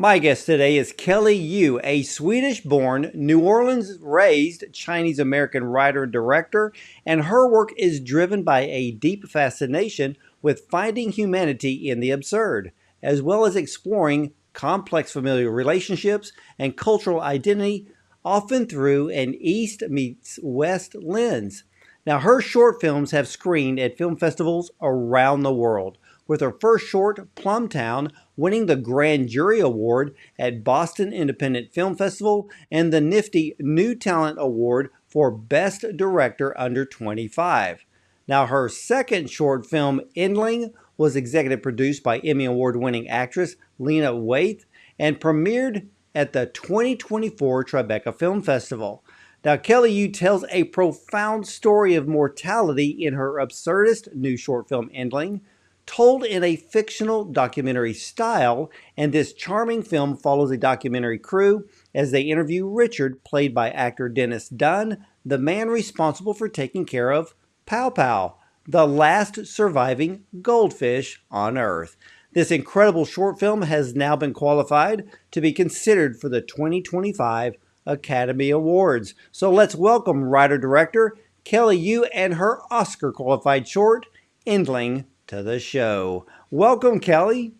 My guest today is Kelly Yu, a Swedish-born, New Orleans-raised Chinese-American writer and director, and her work is driven by a deep fascination with finding humanity in the absurd, as well as exploring complex familial relationships and cultural identity, often through an East meets West lens. Now, her short films have screened at film festivals around the world, with her first short, Plumtown, winning the Grand Jury Award at Boston Independent Film Festival and the nifty New Talent Award for Best Director Under 25. Now, her second short film, Endling, was executive produced by Emmy Award-winning actress Lena Waithe and premiered at the 2024 Tribeca Film Festival. Now, Kelly Yu tells a profound story of mortality in her absurdist new short film, Endling, told in a fictional documentary style, and this charming film follows a documentary crew as they interview Richard, played by actor Dennis Dunn, the man responsible for taking care of Pao Pao, the last surviving goldfish on Earth. This incredible short film has now been qualified to be considered for the 2025 Academy Awards. So let's welcome writer-director Kelly Yu and her Oscar-qualified short, Endling, to the show. Welcome, Kelly.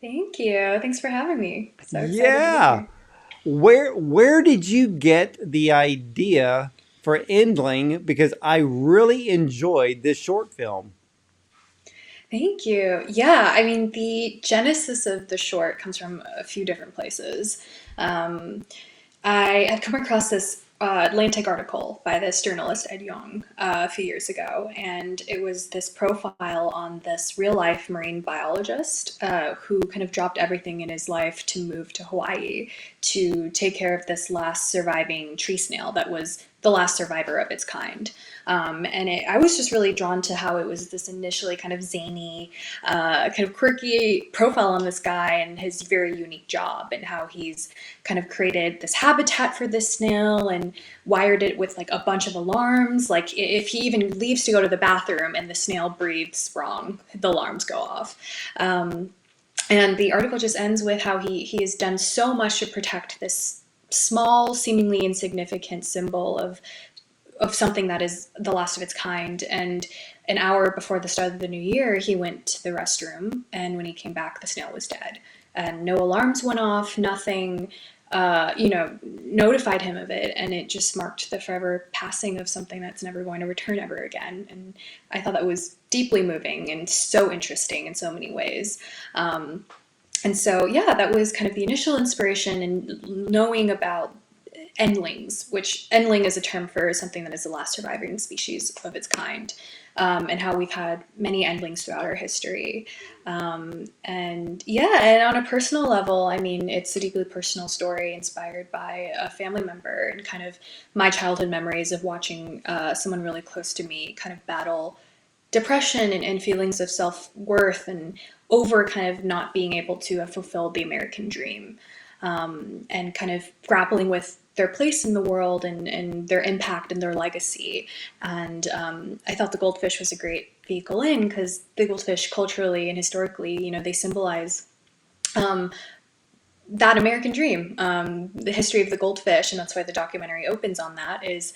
Thank you. Thanks for having me. So excited to be Yeah. here. Where did you get the idea for Endling? Because I really enjoyed this short film. Thank you. Yeah, I mean, the genesis of the short comes from a few different places. Um, I had come across this Atlantic article by this journalist, Ed Yong, a few years ago, and it was this profile on this real life marine biologist who kind of dropped everything in his life to move to Hawaii to take care of this last surviving tree snail that was the last survivor of its kind. I was just really drawn to how it was this initially kind of zany, kind of quirky profile on this guy and his very unique job, and how he's kind of created this habitat for this snail and wired it with like a bunch of alarms. Like if he even leaves to go to the bathroom and the snail breathes wrong, the alarms go off. And the article just ends with how he has done so much to protect this small, seemingly insignificant symbol of something that is the last of its kind. And an hour before the start of the new year, he went to the restroom, and when he came back, the snail was dead. And no alarms went off, nothing, notified him of it. And it just marked the forever passing of something that's never going to return ever again. And I thought that was deeply moving and so interesting in so many ways. And so, yeah, that was kind of the initial inspiration, and knowing about endlings, which endling is a term for something that is the last surviving species of its kind, and how we've had many endlings throughout our history. And yeah, and on a personal level, I mean, it's a deeply personal story inspired by a family member and kind of my childhood memories of watching someone really close to me kind of battle depression and feelings of self-worth and over kind of not being able to have fulfilled the American dream, and kind of grappling with their place in the world and their impact and their legacy. And I thought the goldfish was a great vehicle in, because the goldfish culturally and historically, they symbolize um, that American dream, the history of the goldfish, and that's why the documentary opens on that, is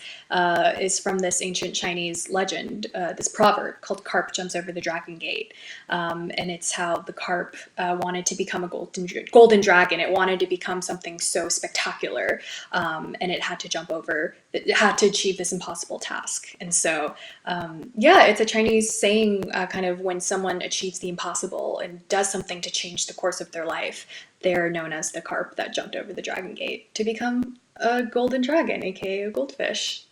from this ancient Chinese legend, this proverb called "Carp jumps over the dragon gate," and it's how the carp wanted to become a golden dragon. It wanted to become something so spectacular, and it had to jump over. It had to achieve this impossible task. And so, yeah, it's a Chinese saying, kind of when someone achieves the impossible and does something to change the course of their life, they're known as the carp that jumped over the dragon gate to become a golden dragon, aka a goldfish.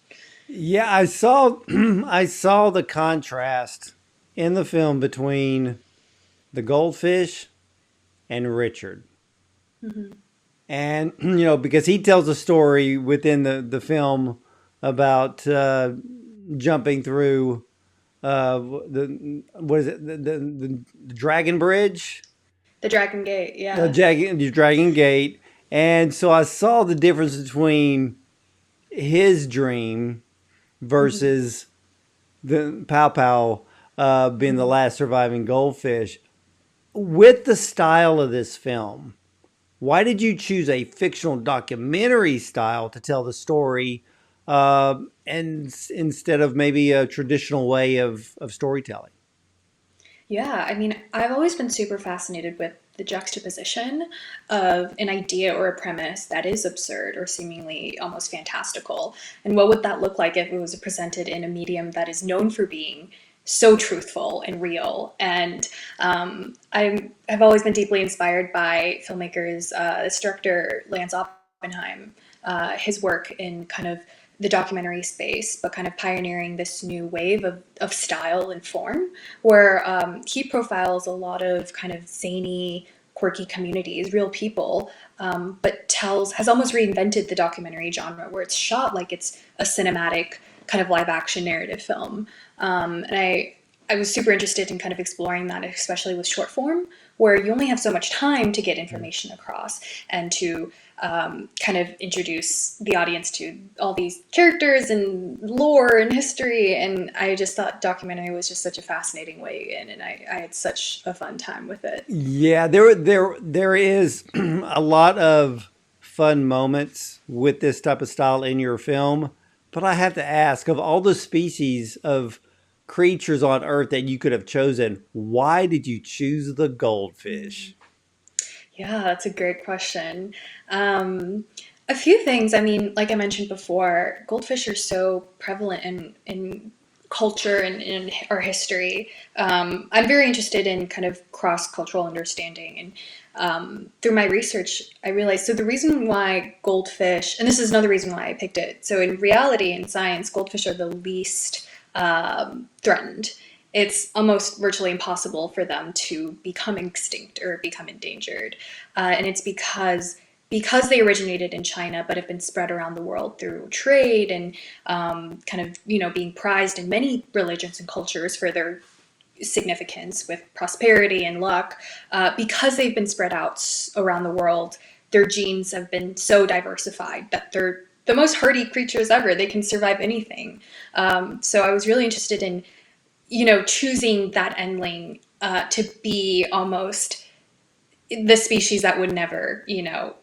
Yeah, I saw I saw the contrast in the film between the goldfish and Richard. Mm-hmm. And because he tells a story within the film about jumping through the what is it, the dragon bridge, The dragon gate, the yeah. dragon gate. And so I saw the difference between his dream Mm-hmm. versus the Pao Pao being the Mm-hmm. last surviving goldfish. With the style of this film, why did you choose a fictional documentary style to tell the story, instead of maybe a traditional way of storytelling? Yeah, I mean, I've always been super fascinated with the juxtaposition of an idea or a premise that is absurd or seemingly almost fantastical. And what would that look like if it was presented in a medium that is known for being so truthful and real? And I've always been deeply inspired by filmmakers, this director, Lance Oppenheim, his work in kind of the documentary space, but kind of pioneering this new wave of style and form, where he profiles a lot of kind of zany, quirky communities, real people, but has almost reinvented the documentary genre, where it's shot like it's a cinematic kind of live action narrative film. And I was super interested in kind of exploring that, especially with short form, where you only have so much time to get information across and to kind of introduce the audience to all these characters and lore and history. And I just thought documentary was just such a fascinating way in, and I had such a fun time with it. Yeah, there is a lot of fun moments with this type of style in your film, but I have to ask, of all the species of creatures on Earth that you could have chosen, why did you choose the goldfish? Yeah, that's a great question. Um, a few things. I mean, like I mentioned before, goldfish are so prevalent in culture and in our history. I'm very interested in kind of cross-cultural understanding. And through my research, I realized so the reason why goldfish, and this is another reason why I picked it. So in reality, in science, goldfish are the least threatened. It's almost virtually impossible for them to become extinct or become endangered. And it's because they originated in China but have been spread around the world through trade and kind of being prized in many religions and cultures for their significance with prosperity and luck. Because they've been spread out around the world, their genes have been so diversified that they're the most hardy creatures ever. They can survive anything. So I was really interested in choosing that endling to be almost the species that would never,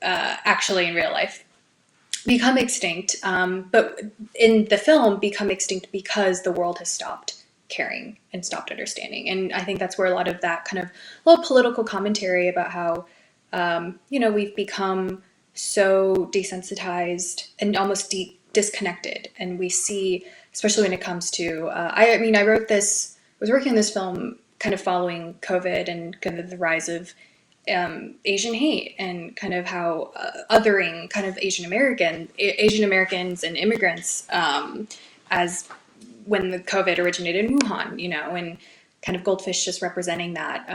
actually in real life become extinct, but in the film become extinct because the world has stopped caring and stopped understanding. And I think that's where a lot of that kind of little political commentary about how, we've become so desensitized and almost disconnected. And we see, especially when it comes to, I mean, I wrote this, was working on this film kind of following COVID and kind of the rise of Asian hate and kind of how othering kind of Asian Americans and immigrants as when the COVID originated in Wuhan, and kind of goldfish just representing that.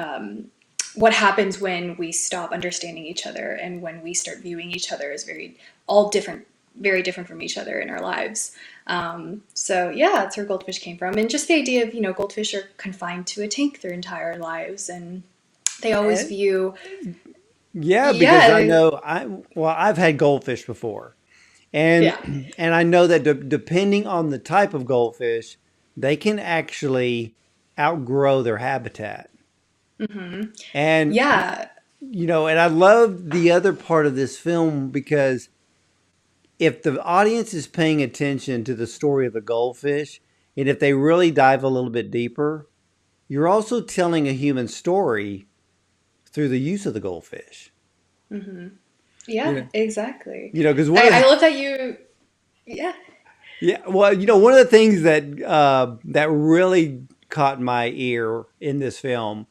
What happens when we stop understanding each other and when we start viewing each other as all different, very different from each other in our lives. So yeah, that's where goldfish came from, and just the idea of goldfish are confined to a tank their entire lives, and they always And view. yeah, because I Yeah, know I've had goldfish before, and yeah. and I know that depending on the type of goldfish, they can actually outgrow their habitat. And Yeah. and I love the other part of this film because if the audience is paying attention to the story of the goldfish, and if they really dive a little bit deeper, you're also telling a human story through the use of the goldfish. You Yeah, know, exactly. because one of I the love that you. Yeah. yeah, well, one of the things that really caught my ear in this film,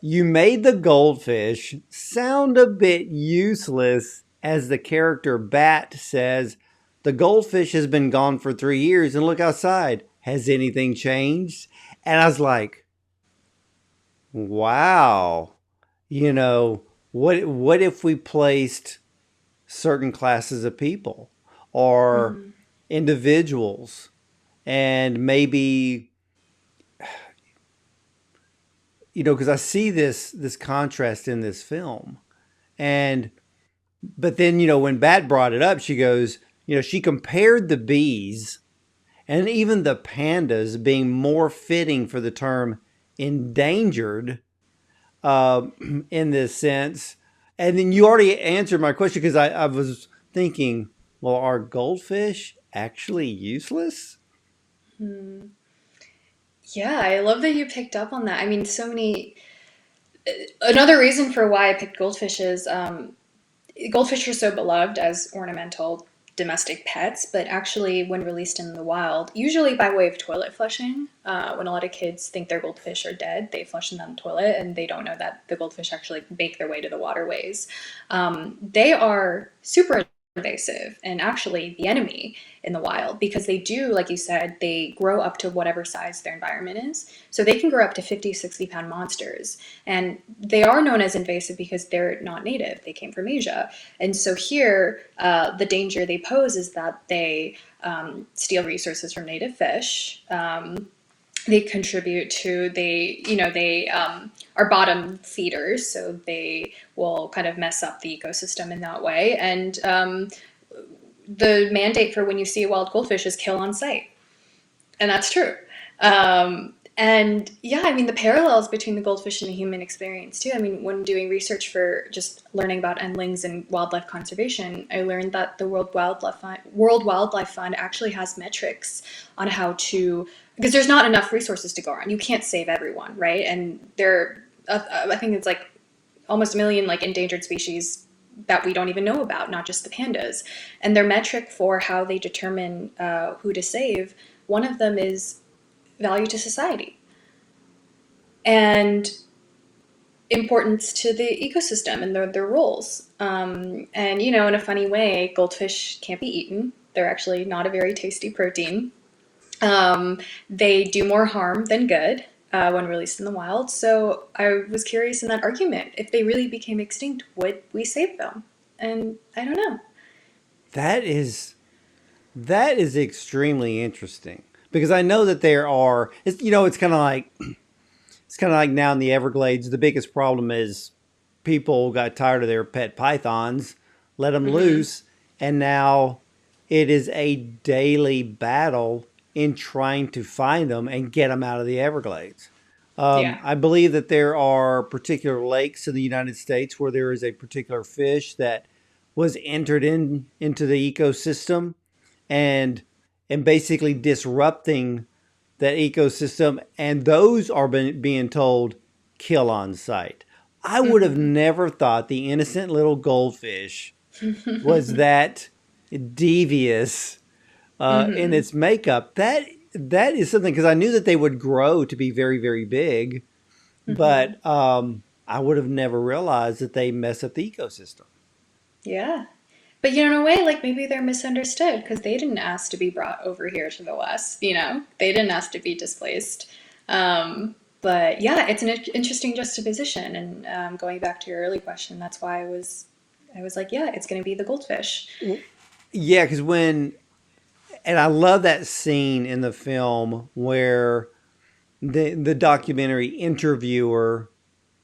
you made the goldfish sound a bit useless, as the character Bat says, "The goldfish has been gone for 3 years, and look outside. Has anything changed?" And I was like, "Wow, you know, what if we placed certain classes of people or individuals, and maybe because I see this contrast in this film, and but then when Bat brought it up, she goes, she compared the bees and even the pandas being more fitting for the term endangered, uh, in this sense, And then you already answered my question because I was thinking, well, are goldfish actually useless? Hmm. Yeah, I love that you picked up on that. I mean, so many. Another reason for why I picked goldfish is goldfish are so beloved as ornamental domestic pets, but actually, when released in the wild, usually by way of toilet flushing, when a lot of kids think their goldfish are dead, they flush them down the toilet and they don't know that the goldfish actually make their way to the waterways. They are super invasive and actually the enemy in the wild because they do, like you said, they grow up to whatever size their environment is. So they can grow up to 50, 60 pound monsters. And they are known as invasive because they're not native, they came from Asia. And so here, the danger they pose is that they steal resources from native fish. They contribute to they are bottom feeders, so they will kind of mess up the ecosystem in that way. And the mandate for when you see a wild goldfish is kill on sight, and that's true. And yeah, I mean, the parallels between the goldfish and the human experience too. I mean, when doing research for just learning about endlings and wildlife conservation, I learned that the World Wildlife Fund actually has metrics on how to, because there's not enough resources to go around. You can't save everyone, right? And I think it's like almost a million like endangered species that we don't even know about, not just the pandas. And their metric for how they determine who to save, one of them is value to society and importance to the ecosystem and their roles. And, in a funny way, goldfish can't be eaten. They're actually not a very tasty protein. They do more harm than good when released in the wild. So I was curious in that argument, if they really became extinct, would we save them? And I don't know. That is that is extremely interesting because I know that there are. It's kind of like now in the Everglades. The biggest problem is people got tired of their pet pythons, let them Hmm. loose, and now it is a daily battle in trying to find them and get them out of the Everglades. Yeah. I believe that there are particular lakes in the United States where there is a particular fish that was entered into the ecosystem and basically disrupting that ecosystem, and those are being told kill on sight. I would have Hmm. never thought the innocent little goldfish was that devious in Hmm. its makeup. That is something because I knew that they would grow to be very very big, Hmm. but I would have never realized that they mess up the ecosystem. Yeah. But in a way, like maybe they're misunderstood because they didn't ask to be brought over here to the West. They didn't ask to be displaced. But yeah, it's an interesting juxtaposition. And going back to your early question, that's why I was like, yeah, it's going to be the goldfish. Yeah, because and I love that scene in the film where the documentary interviewer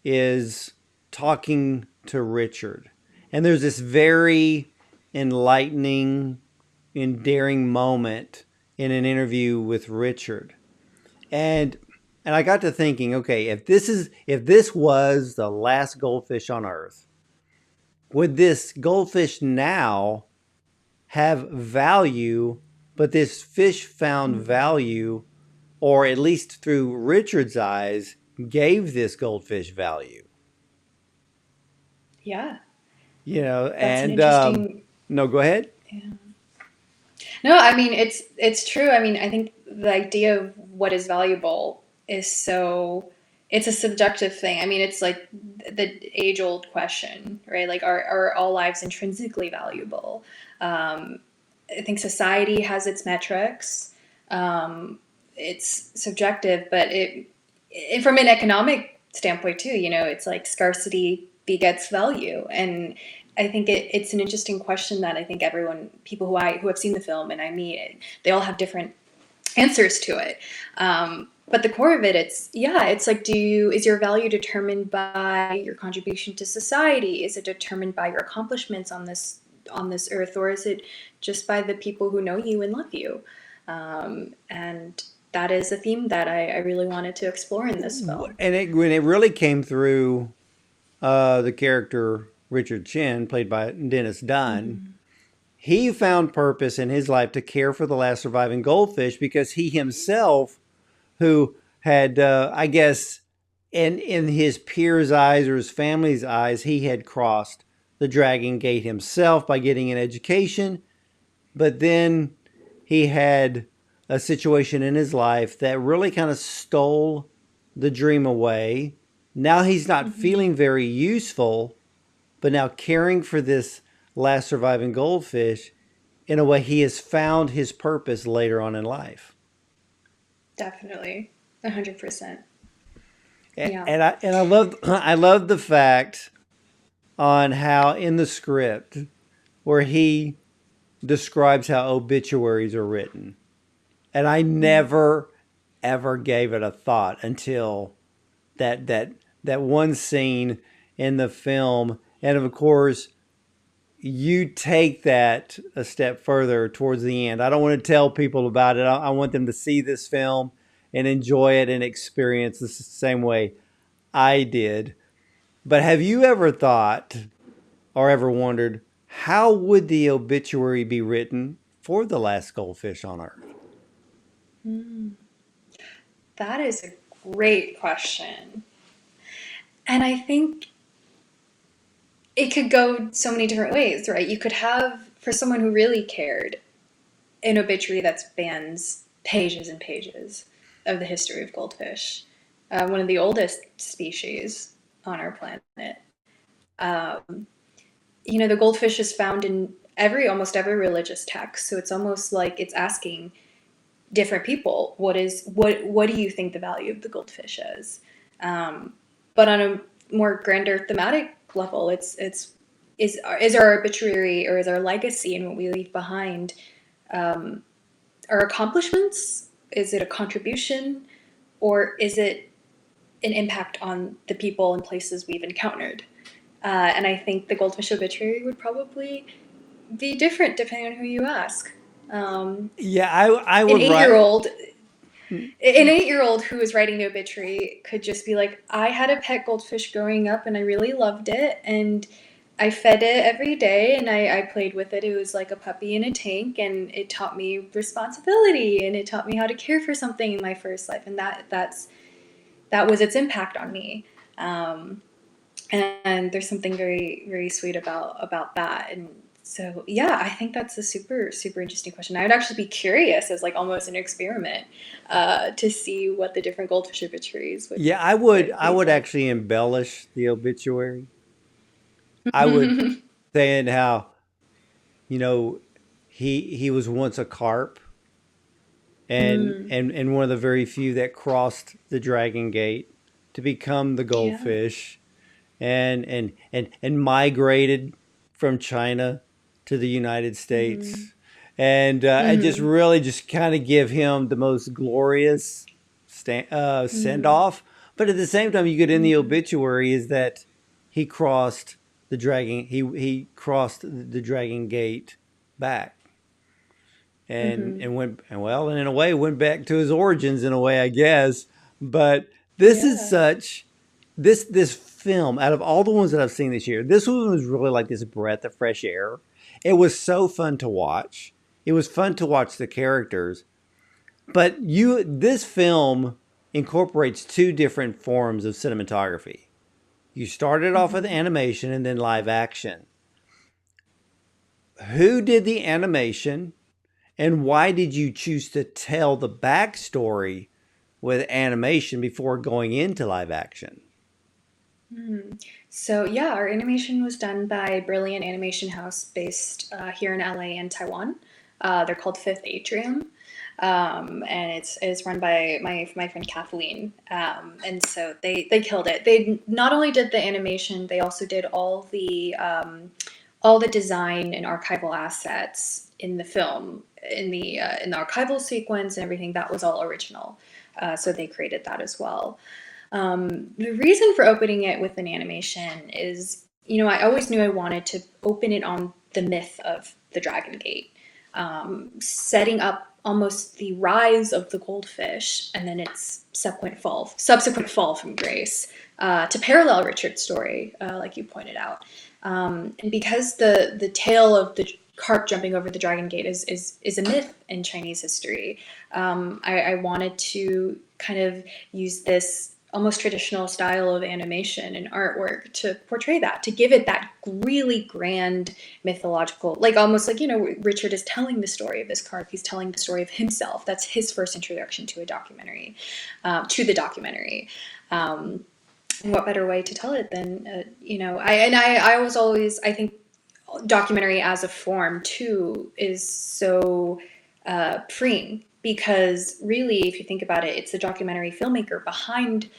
is talking to Richard. And there's this very enlightening, endearing moment in an interview with Richard. And I got to thinking, okay, if this was the last goldfish on earth, would this goldfish now have value, but this fish found value, or at least through Richard's eyes, gave this goldfish value? Yeah, that's an And interesting. no, go ahead. Yeah. No, I mean it's true. I mean, I think the idea of what is valuable is so it's a subjective thing. I mean, it's like the age old question, right? Like, are all lives intrinsically valuable? Um, I think society has its metrics. Um, it's subjective, but from an economic standpoint too, it's like scarcity begets value. And I think it's an interesting question that I think people who have seen the film and I meet, they all have different answers to it. But the core of it, it's like, is your value determined by your contribution to society? Is it determined by your accomplishments on this earth, or is it just by the people who know you and love you? And that is a theme that I really wanted to explore in this film. And when it really came through the character Richard Chen, played by Dennis Dunn, Hmm. he found purpose in his life to care for the last surviving goldfish because he himself, who had, I guess, in his peers' eyes or his family's eyes, he had crossed the Dragon Gate himself by getting an education, but then he had a situation in his life that really kind of stole the dream away. Now he's not Hmm. feeling very useful, but now caring for this last surviving goldfish, in a way, he has found his purpose later on in life. Definitely. 100%. Yeah. And I love I love the fact on how in the script where he describes how obituaries are written. And I Mm. never ever gave it a thought until that that one scene in the film. And of course, you take that a step further towards the end. I don't want to tell people about it. I want them to see this film and enjoy it and experience the same way I did. But have you ever thought or ever wondered how would the obituary be written for the last goldfish on Earth? Mm. That is a great question. And I think it could go so many different ways, right? You could have, for someone who really cared, an obituary that spans pages and pages of the history of goldfish, one of the oldest species on our planet. Um, the goldfish is found in almost every religious text, so it's almost like it's asking different people, what do you think the value of the goldfish is? Um, but on a more grander thematic level, is our obituary or is our legacy and what we leave behind, um, our accomplishments? Is it a contribution, or is it an impact on the people and places we've encountered? And I think the goldfish obituary would probably be different depending on who you ask. Um, Yeah, I an would eight-year write. old an 8 year old who is writing the obituary could just be like, I had a pet goldfish growing up and I really loved it. And I fed it every day and I played with it. It was like a puppy in a tank and it taught me responsibility and it taught me how to care for something in my first life. And that was its impact on me. Um, and there's something very very sweet about that. And so yeah, I think that's a super super interesting question. I would actually be curious as like almost an experiment, to see what the different goldfish obituaries would Yeah, would I read would like. actually embellish the obituary. I would say in how, you know, he was once a carp Mm, and one of the very few that crossed the Dragon Gate to become the yeah. goldfish and migrated from China to the United Mm-hmm. States, and just Mm-hmm. really just kind of give him the most glorious send Mm-hmm. off. But at the same time, you get in the Mm-hmm. obituary is that he crossed the dragon. He crossed the Dragon Gate back Mm-hmm. and went and well, and in a way went back to his origins in a way, I guess. But this is Yeah. such this film out of all the ones that I've seen this year, this one was really like this breath of fresh air. It was so fun to watch. It was fun to watch the characters. But this film incorporates two different forms of cinematography. You started off with Mm-hmm. animation and then live action. Who did the animation and why did you choose to tell the backstory with animation before going into live action? Mm. So yeah, our animation was done by Brilliant Animation House based here in LA and Taiwan. They're called Fifth Atrium, and it's run by my friend Kathleen. And so they killed it. They not only did the animation, they also did all the design and archival assets in the film, in the archival sequence and everything. That was all original. So they created that as well. The reason for opening it with an animation is, I always knew I wanted to open it on the myth of the Dragon Gate. setting up almost the rise of the goldfish and then its subsequent fall from grace, to parallel Richard's story, like you pointed out. And because the tale of the carp jumping over the dragon gate is a myth in Chinese history, I wanted to kind of use this almost traditional style of animation and artwork to portray that, to give it that really grand mythological, like almost like, Richard is telling the story of this carp. He's telling the story of himself. That's his first introduction to a documentary, to the documentary. And what better way to tell it than, I was always, I think documentary as a form too is so freeing, because really, if you think about it, it's the documentary filmmaker behind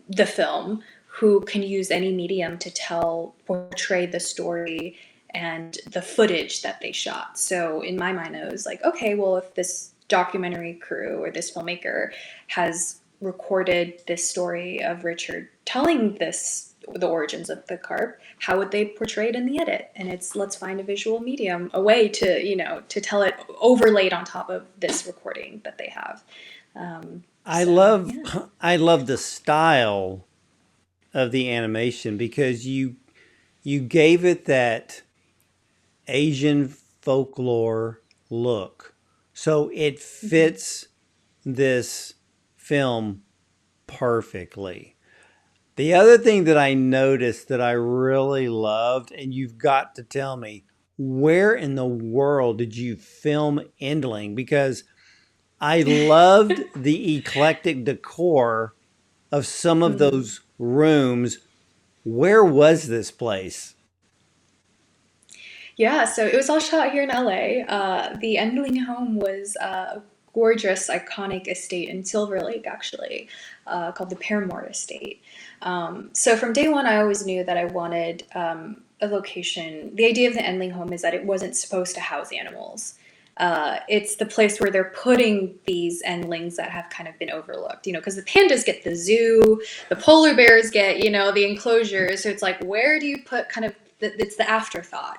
the film who can use any medium to portray the story and the footage that they shot. So in my mind, I was like, okay, well, if this documentary crew or this filmmaker has recorded this story of Richard telling the origins of the carp, how would they portray it in the edit? And it's, let's find a visual medium, a way to, to tell it overlaid on top of this recording that they have. I So love yeah. I love the style of the animation because you gave it that Asian folklore look. So it Mhm. fits this film perfectly. The other thing that I noticed that I really loved, and you've got to tell me, where in the world did you film Endling? Because I loved the eclectic decor of some of Mhm. those rooms. Where was this place? Yeah, so it was all shot here in LA. The Endling home was a gorgeous, iconic estate in Silver Lake, actually, called the Paramore Estate. So from day one, I always knew that I wanted a location. The idea of the Endling home is that it wasn't supposed to house animals. It's the place where they're putting these endlings that have kind of been overlooked, because the pandas get the zoo, the polar bears get, the enclosures. So it's like, where do you put kind of, it's the afterthought.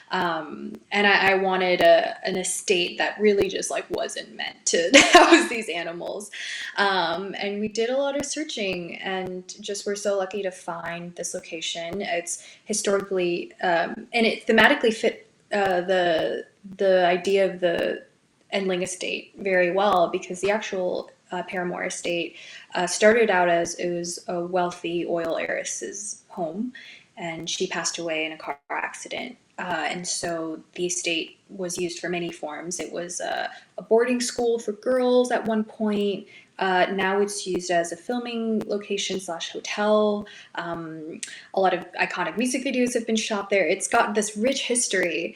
And I wanted an estate that really just like wasn't meant to house these animals. And we did a lot of searching and just were so lucky to find this location. It's historically, and it thematically fit the idea of the Endling estate very well, because the actual Paramore estate started out as it was a wealthy oil heiress's home, and she passed away in a car accident. And so the estate was used for many forms. It was a boarding school for girls at one point. Now it's used as a filming location slash hotel. A lot of iconic music videos have been shot there. It's got this rich history.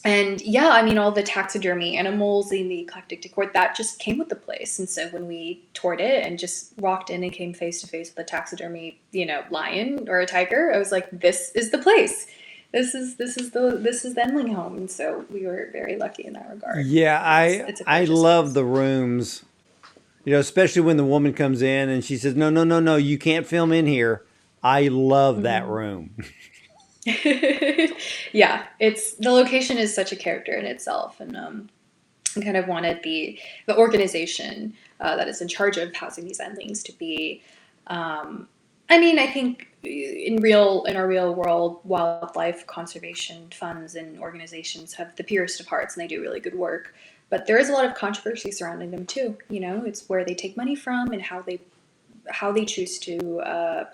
And yeah, I mean, all the taxidermy animals and the eclectic decor that just came with the place. And so when we toured it and just walked in and came face to face with a taxidermy, lion or a tiger, I was like, this is the place. This is the Endling home. And so we were very lucky in that regard. Yeah, It's a I gorgeous love place. the rooms. Especially when the woman comes in and she says, "No, no, no, no, you can't film in here." I love that Mhm. room. Yeah, it's the location is such a character in itself, and I kind of wanted the organization that is in charge of housing these endlings to be. Um, I mean, I think in our real world, wildlife conservation funds and organizations have the purest of hearts, and they do really good work. But there is a lot of controversy surrounding them too. It's where they take money from and how they choose to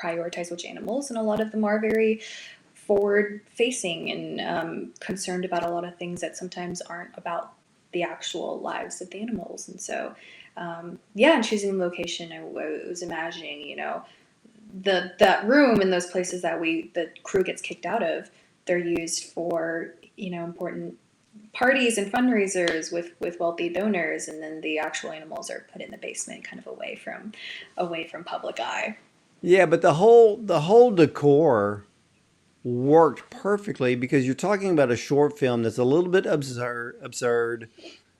prioritize which animals, and a lot of them are very forward facing and concerned about a lot of things that sometimes aren't about the actual lives of the animals. And so, yeah, and choosing the location, I was imagining, that room and those places that the crew gets kicked out of, they're used for, important parties and fundraisers with wealthy donors, and then the actual animals are put in the basement, kind of away from public eye. Yeah, but the whole decor worked perfectly because you're talking about a short film that's a little bit absurd,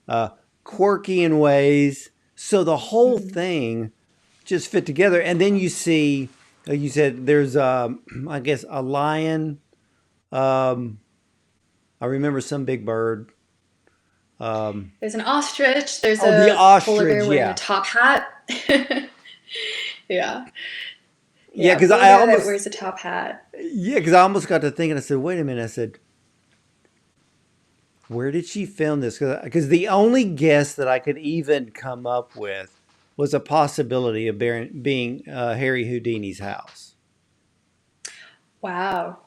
uh, quirky in ways. So the whole Mhm. thing just fit together. And then you see, like you said, there's, I guess, a lion. Um, I remember some big bird. There's an ostrich. There's Oh, the a polar ostrich. bear wearing a Yeah, top hat. Yeah. yeah. Yeah, Because polar I bear that almost wears a top hat. yeah, because I almost got to thinking. I said, wait a minute. I said, where did she film this? Because the only guess that I could even come up with was a possibility of being Harry Houdini's house. Wow.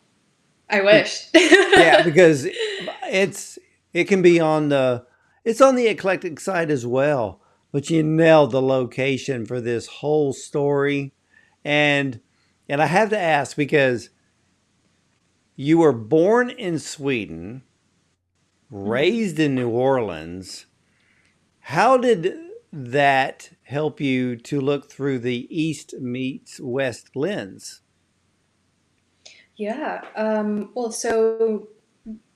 I Be- wish. Yeah, because it's it can be on the it's on the eclectic side as well. But you nailed the location for this whole story, and and I have to ask because you were born in Sweden, Mhm. raised in New Orleans. How did that help you to look through the East meets West lens? Yeah. Well, so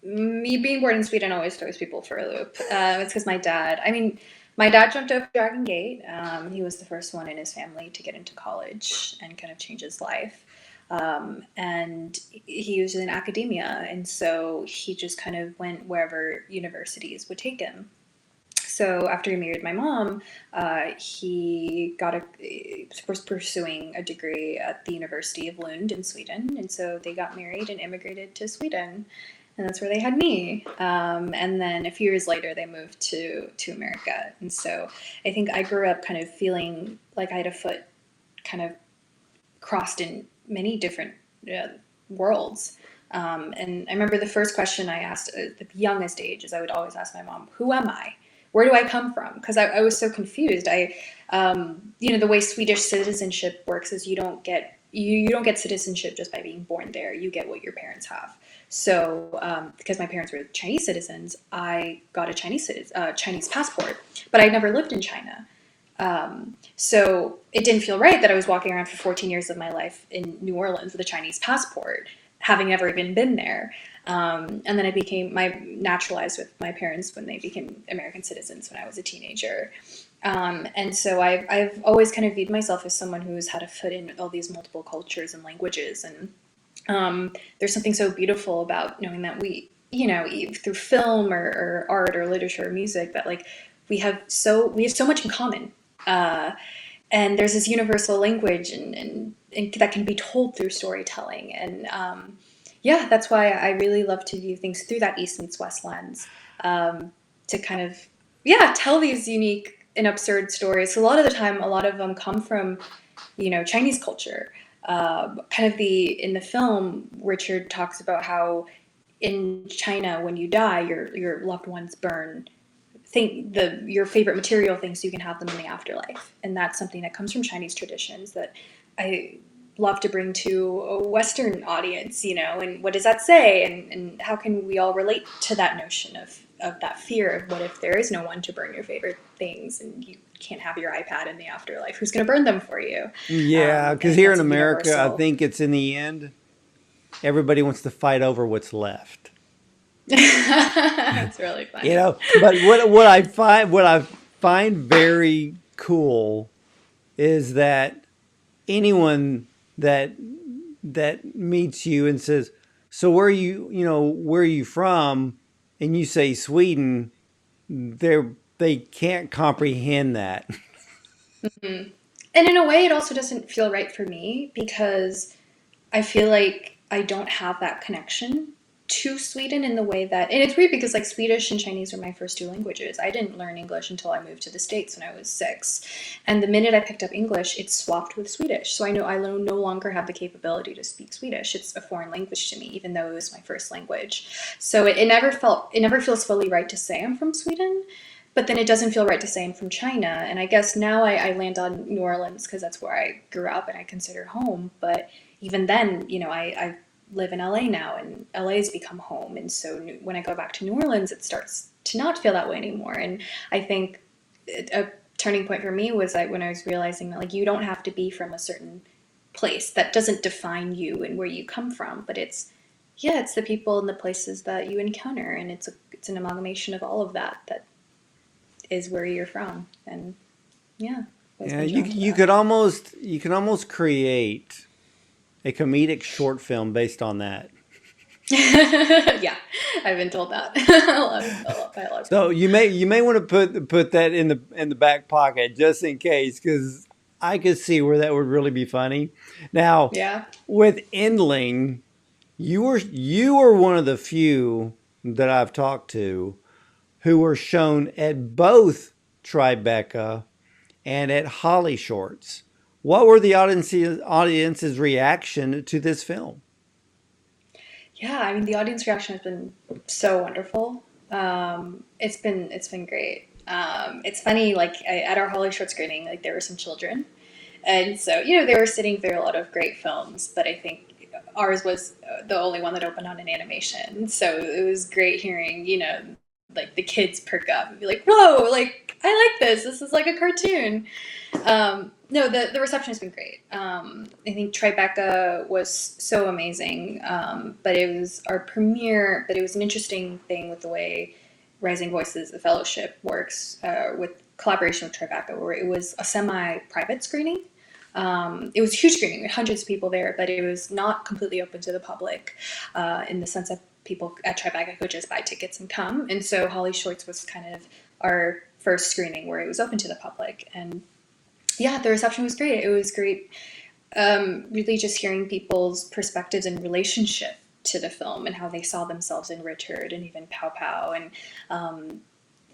me being born in Sweden always throws people for a loop. It's because my dad jumped over Dragon Gate. He was the first one in his family to get into college and kind of change his life. And he was in academia, and so he just kind of went wherever universities would take him. So after he married my mom, was pursuing a degree at the University of Lund in Sweden, and so they got married and immigrated to Sweden, and that's where they had me. And then a few years later, they moved to America, and so I think I grew up kind of feeling like I had a foot kind of crossed in many different uh, worlds. And I remember the first question I asked at the youngest age is I would always ask my mom, "Who am I? Where do I come from?" Because I was so confused. The way Swedish citizenship works is you don't get citizenship just by being born there. You get what your parents have. So, because my parents were Chinese citizens, I got a Chinese passport, but I never lived in China. So it didn't feel right that I was walking around for 14 years of my life in New Orleans with a Chinese passport, having never even been there. And then I became my naturalized with my parents when they became American citizens when I was a teenager. And so I've always kind of viewed myself as someone who's had a foot in all these multiple cultures and languages. And there's something so beautiful about knowing that through film or art or literature or music, that like we have so much in common. Uh, and there's this universal language and that can be told through storytelling. And yeah, that's why I really love to view things through that East meets West lens, to kind of, yeah, tell these unique and absurd stories. So a lot of the time, a lot of them come from, Chinese culture. Kind of in the film, Richard talks about how in China, when you die, your loved ones burn your favorite material things so you can have them in the afterlife, and that's something that comes from Chinese traditions that I love to bring to a Western audience. And what does that say, and how can we all relate to that notion of that fear of what if there is no one to burn your favorite things and you can't have your iPad in the afterlife? Who's going to burn them for you? Yeah, And I because think here in that's a America, I universal. think it's in the end, everybody wants to fight over what's left. That's really funny. But what I find very cool is that anyone that meets you and says, "So where are you from?" and you say Sweden, they can't comprehend that. Mhm. And in a way, it also doesn't feel right for me because I feel like I don't have that connection to Sweden in the way that, and it's weird because like Swedish and Chinese were my first two languages. I didn't learn English until I moved to the States when I was 6. And the minute I picked up English, it swapped with Swedish. So I know I no longer have the capability to speak Swedish. It's a foreign language to me, even though it was my first language. So it never feels fully right to say I'm from Sweden, but then it doesn't feel right to say I'm from China. And I guess now I land on New Orleans because that's where I grew up and I consider home. But even then, I live in LA now, and LA has become home. And so when I go back to New Orleans, it starts to not feel that way anymore. And I think a turning point for me was when I was realizing that like you don't have to be from a certain place. That doesn't define you and where you come from, but it's the people and the places that you encounter, and it's an amalgamation of all of that is where you're from. And yeah, I've always Yeah, been you drawn to you that. could almost create a comedic short film based on that. Yeah, I've been told that by a lot of So people. you may want to put that in the back pocket just in case, because I could see where that would really be funny. Now, Yeah. with Endling, you were one of the few that I've talked to who were shown at both Tribeca and at Holly Shorts. What were the audience's reaction to this film? Yeah, I mean the audience reaction has been so wonderful. It's been great. It's funny, like at our Holly Short screening, like there were some children, and so they were sitting through a lot of great films, but I think ours was the only one that opened on an animation. So it was great hearing like the kids perk up and be like, "Whoa! Like I like this. This is like a cartoon." No, the reception has been great. I think Tribeca was so amazing, but it was our premiere. But it was an interesting thing with the way Rising Voices, the fellowship, works with collaboration with Tribeca, where it was a semi-private screening. It was a huge screening, with hundreds of people there, but it was not completely open to the public in the sense that people at Tribeca could just buy tickets and come. And so Holly Shorts was kind of our first screening where it was open to the public. And yeah, the reception was great. It was great, really just hearing people's perspectives and relationship to the film and how they saw themselves in Richard and even Pao Pao, and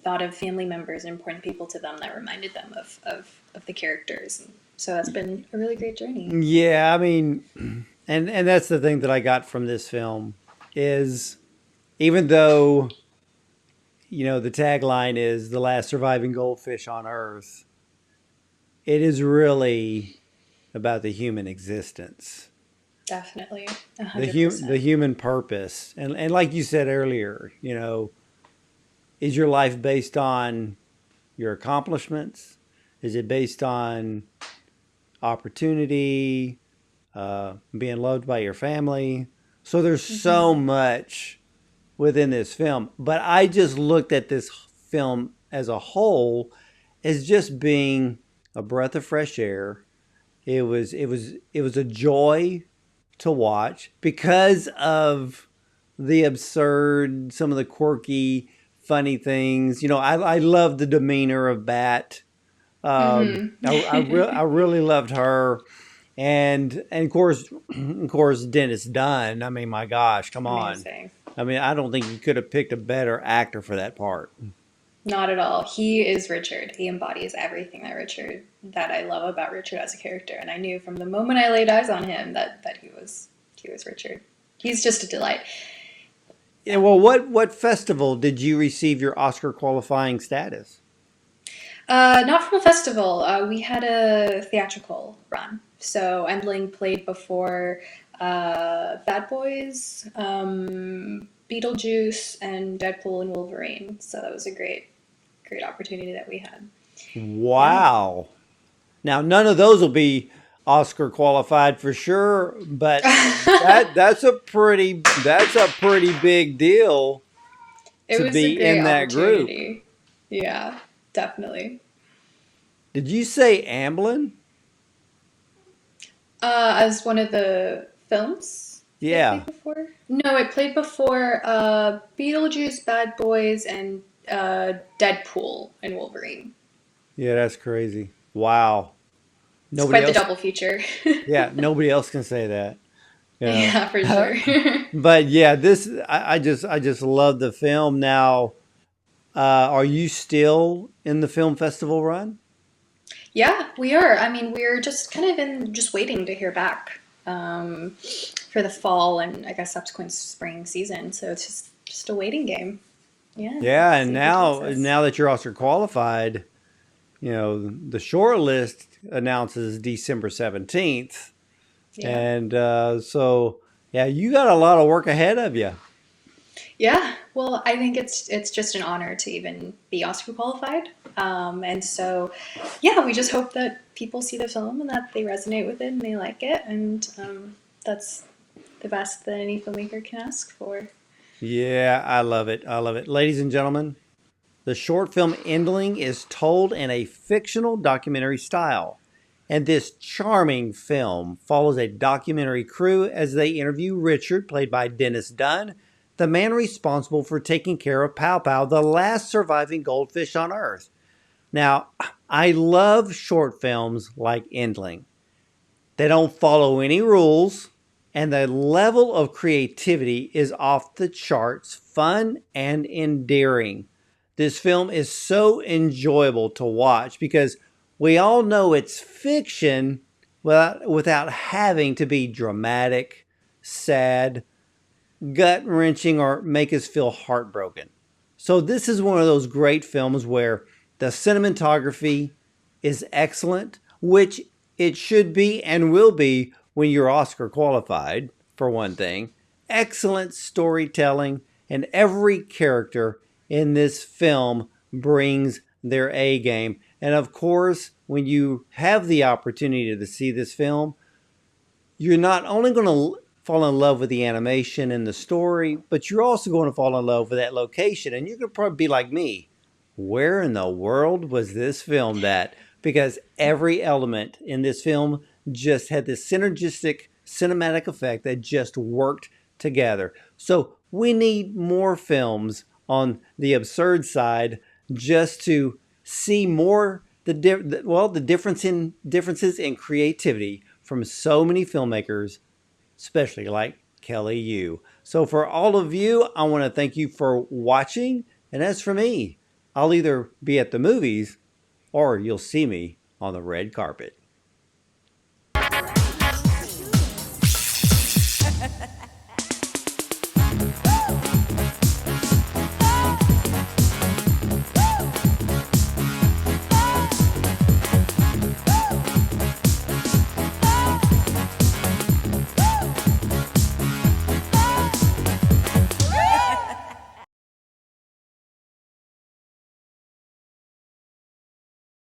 thought of family members and important people to them that reminded them of the characters. And so that's been a really great journey. Yeah, I mean, and that's the thing that I got from this film is, even though the tagline is the last surviving goldfish on Earth, it is really about the human existence, Definitely, a the hundred the percent. human purpose, and like you said earlier, is your life based on your accomplishments? Is it based on opportunity, being loved by your family? So there's so Mm-hmm. much within this film. But I just looked at this film as a whole as just being a breath of fresh air. It was a joy to watch because of the absurd, some of the quirky, funny things. I love the demeanor of Bat. I Mm-hmm. really loved her, and of course Dennis Dunn. I mean, my gosh, come on. Amazing. I mean, I don't think you could have picked a better actor for that part. Not at all. He is Richard. He embodies everything that I love about Richard as a character. And I knew from the moment I laid eyes on him that he was Richard. He's just a delight. Yeah, well, what festival did you receive your Oscar qualifying status? Not from a festival. We had a theatrical run. So Endling played before Bad Boys, Beetlejuice, and Deadpool and Wolverine. So that was a great opportunity that we had. Yeah. Wow. Now, none of those will be Oscar qualified for sure, but that's a pretty big deal It to was a be great in that group. opportunity. Yeah, definitely. Did you say Amblin? As one of the films it Yeah. played before? No, it played before Beetlejuice, Bad Boys, and Deadpool and Wolverine. Yeah, that's crazy. Wow. It's Nobody quite the else. double feature. Yeah, nobody else can say that. Yeah. Yeah, for sure. But yeah, I just love the film. Now, are you still in the film festival run? Yeah, we are. I mean, we're just kind of in just waiting to hear back for the fall and I guess subsequent spring season. So it's just a waiting game. Yeah, Yeah, and see who takes us. now that you're Oscar qualified, the short list announces December 17th, Yeah. and so yeah, you got a lot of work ahead of you. Yeah, well, I think it's just an honor to even be Oscar qualified, and so yeah, we just hope that people see the film and that they resonate with it and they like it, and that's the best that any filmmaker can ask for. Yeah, I love it. I love it, ladies and gentlemen. The short film Endling is told in a fictional documentary style. And this charming film follows a documentary crew as they interview Richard, played by Dennis Dunn, the man responsible for taking care of Pao Pao, the last surviving goldfish on Earth. Now, I love short films like Endling. They don't follow any rules, and the level of creativity is off the charts, fun and endearing. This film is so enjoyable to watch because we all know it's fiction without having to be dramatic, sad, gut wrenching, or make us feel heartbroken. So, this is one of those great films where the cinematography is excellent, which it should be and will be when you're Oscar qualified, for one thing. Excellent storytelling, and every character in this film brings their A game. And of course, when you have the opportunity to see this film, you're not only going to fall in love with the animation and the story, but you're also going to fall in love with that location. And you're going to probably be like me. Where in the world was this filmed at? Because every element in this film just had this synergistic cinematic effect that just worked together. So we need more films on the absurd side just to see more the differences in creativity from so many filmmakers, especially like Kelly Yu. So for all of you, I want to thank you for watching. And as for me, I'll either be at the movies or you'll see me on the red carpet.